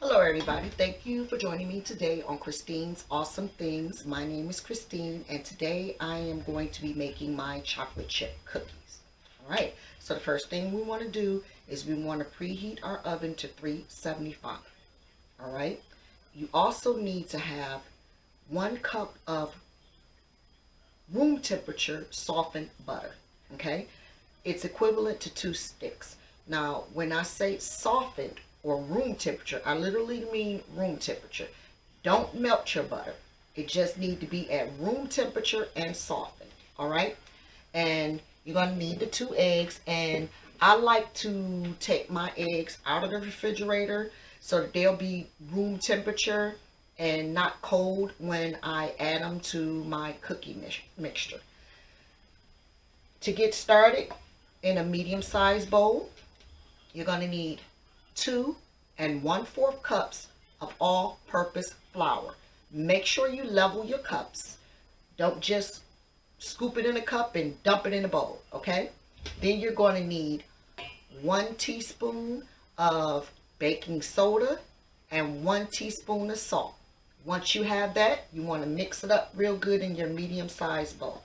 Hello everybody, thank you for joining me today on Christine's Awesome Things. My name is Christine and today I am going to be making my chocolate chip cookies. Alright, so the first thing we want to do is we want to preheat our oven to 375. Alright, you also need to have 1 cup of room temperature softened butter. Okay, it's equivalent to 2 sticks. Now when I say softened or room temperature, I literally mean room temperature. Don't melt your butter. It just needs to be at room temperature and softened. All right, and you're going to need the 2 eggs, and I like to take my eggs out of the refrigerator so that they'll be room temperature and not cold when I add them to my cookie mixture. To get started, in a medium-sized bowl, you're going to need 2 1/4 cups of all-purpose flour. Make sure you level your cups. Don't just scoop it in a cup and dump it in a bowl, okay? Then you're going to need 1 teaspoon of baking soda and 1 teaspoon of salt. Once you have that, you want to mix it up real good in your medium-sized bowl.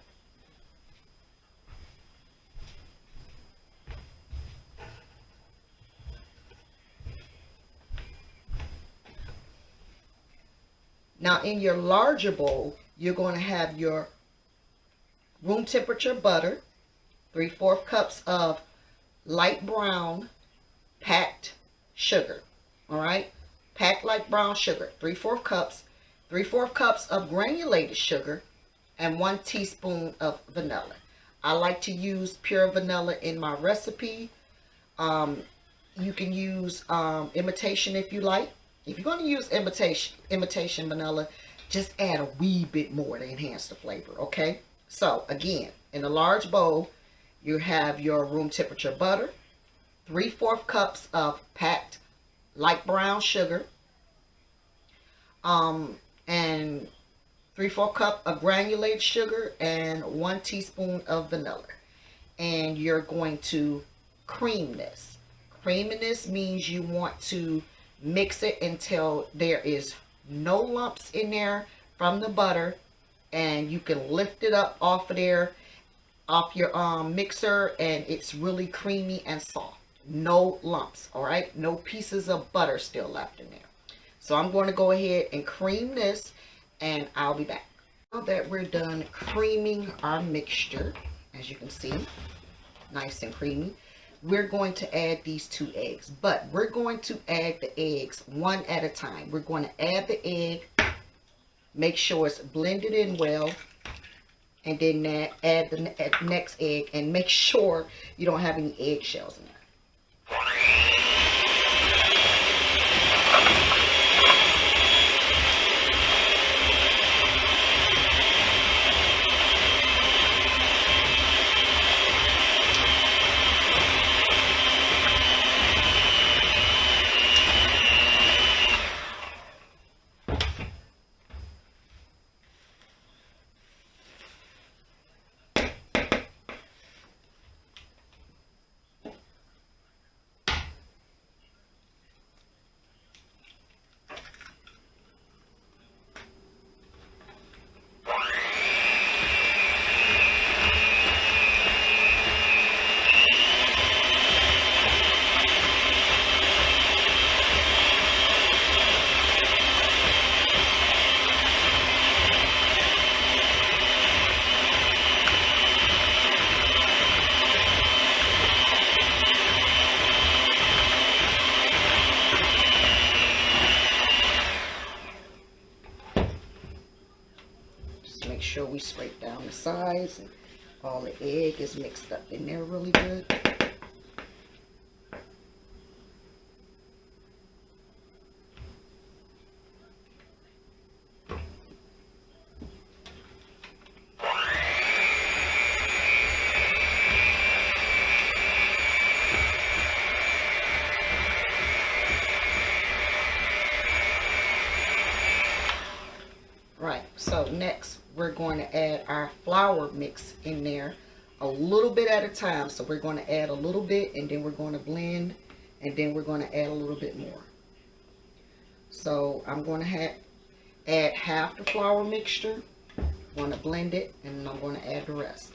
Now in your larger bowl, you're going to have your room temperature butter, 3/4 cups of light brown packed sugar. All right, packed light brown sugar, 3/4 cups, 3/4 cups of granulated sugar, and 1 teaspoon of vanilla. I like to use pure vanilla in my recipe. You can use imitation if you like. If you're going to use imitation vanilla, just add a wee bit more to enhance the flavor, okay? So, again, in a large bowl, you have your room temperature butter, 3/4 cups of packed light brown sugar, and 3/4 cup of granulated sugar, and 1 teaspoon of vanilla. And you're going to cream this. Creaming this means you want to mix it until there is no lumps in there from the butter, and you can lift it up off of there, off your mixer, and it's really creamy and soft. No lumps, all right? No pieces of butter still left in there. So I'm going to go ahead and cream this, and I'll be back. Now that we're done creaming our mixture, as you can see, nice and creamy, we're going to add these 2 eggs, but we're going to add the eggs one at a time. We're going to add the egg, make sure it's blended in well, and then add the next egg, and make sure you don't have any eggshells in there. Make sure we scrape down the sides and all the egg is mixed up in there really good. Right, so next we're going to add our flour mix in there a little bit at a time. So we're going to add a little bit, and then we're going to blend, and then we're going to add a little bit more. So I'm going to add half the flour mixture. I'm going to blend it, and then I'm going to add the rest.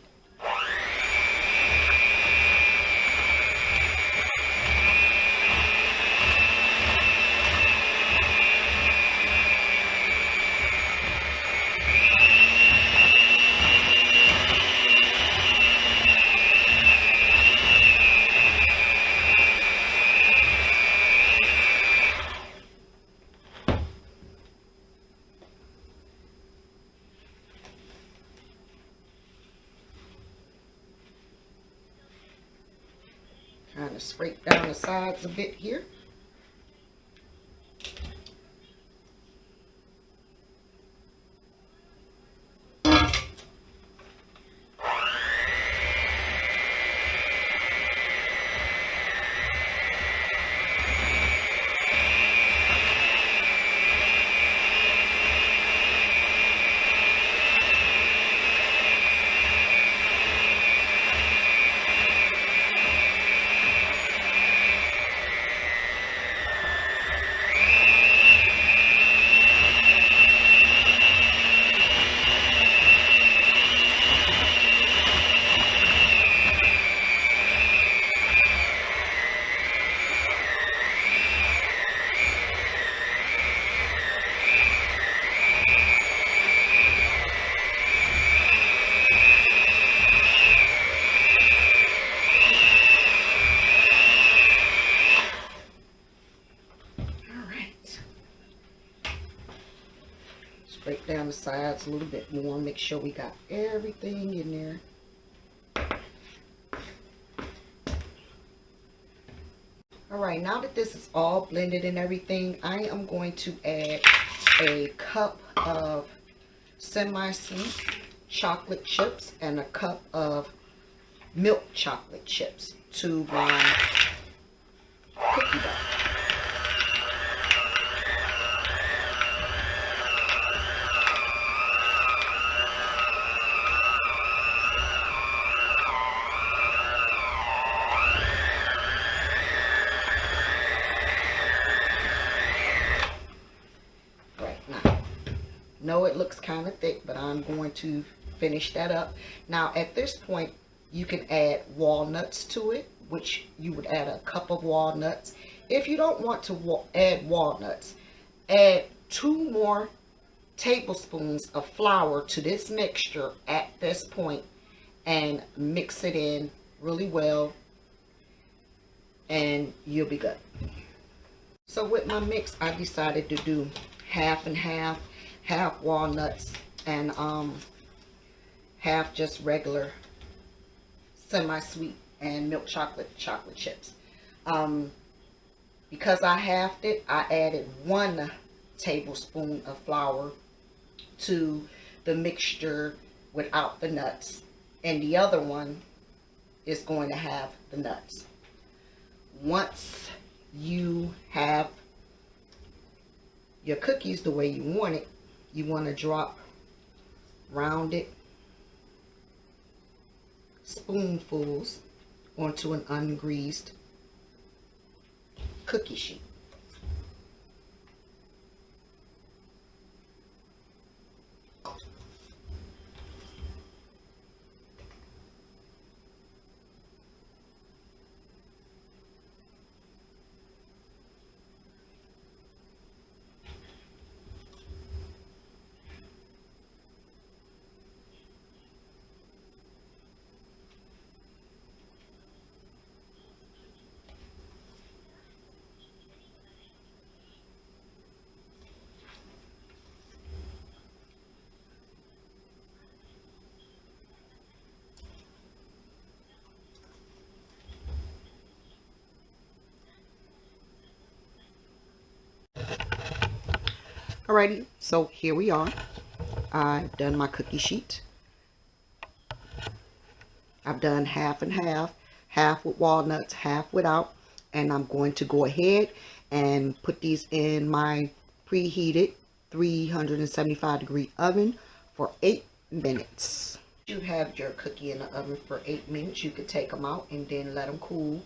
Kind of scrape down the sides a bit here. Break down the sides a little bit more. Make sure we got everything in there. Alright, now that this is all blended and everything, I am going to add a cup of semi-sweet chocolate chips and a cup of milk chocolate chips to my cookie dough. No, it looks kind of thick, but I'm going to finish that up. Now, at this point, you can add walnuts to it, which you would add a cup of walnuts. If you don't want to add walnuts, add 2 more tablespoons of flour to this mixture at this point and mix it in really well, and you'll be good. So with my mix, I decided to do half and half. Half walnuts and half just regular semi-sweet and milk chocolate chips. Because I halved it, I added 1 tablespoon of flour to the mixture without the nuts, and the other one is going to have the nuts. Once you have your cookies the way you want it, you want to drop rounded spoonfuls onto an ungreased cookie sheet. Alrighty, so here we are. I've done my cookie sheet. I've done half and half, half with walnuts, half without, and I'm going to go ahead and put these in my preheated 375-degree oven for 8 minutes. You have your cookie in the oven for 8 minutes. You can take them out and then let them cool,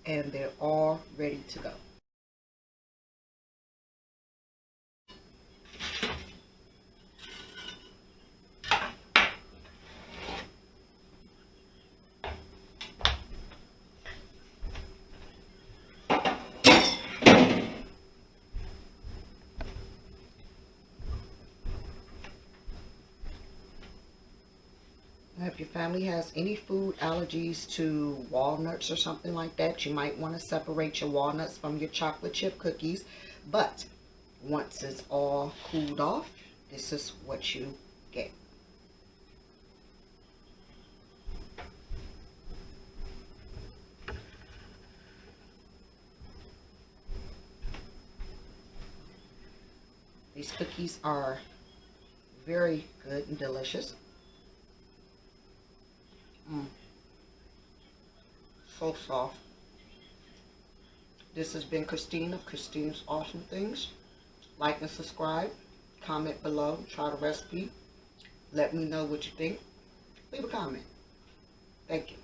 and they're all ready to go. if your family has any food allergies to walnuts or something like that, you might want to separate your walnuts from your chocolate chip cookies. But once it's all cooled off, this is what you get. These cookies are very good and delicious. So soft. This has been Christine of Christine's Awesome Things. Like and subscribe. Comment below. Try the recipe. Let me know what you think. Leave a comment. Thank you.